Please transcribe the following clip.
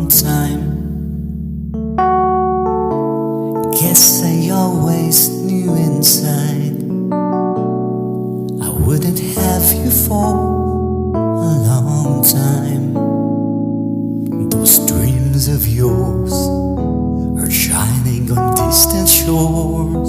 time. Guess I always knew inside I wouldn't have you for a long time. Those dreams of yours are shining on distant shores.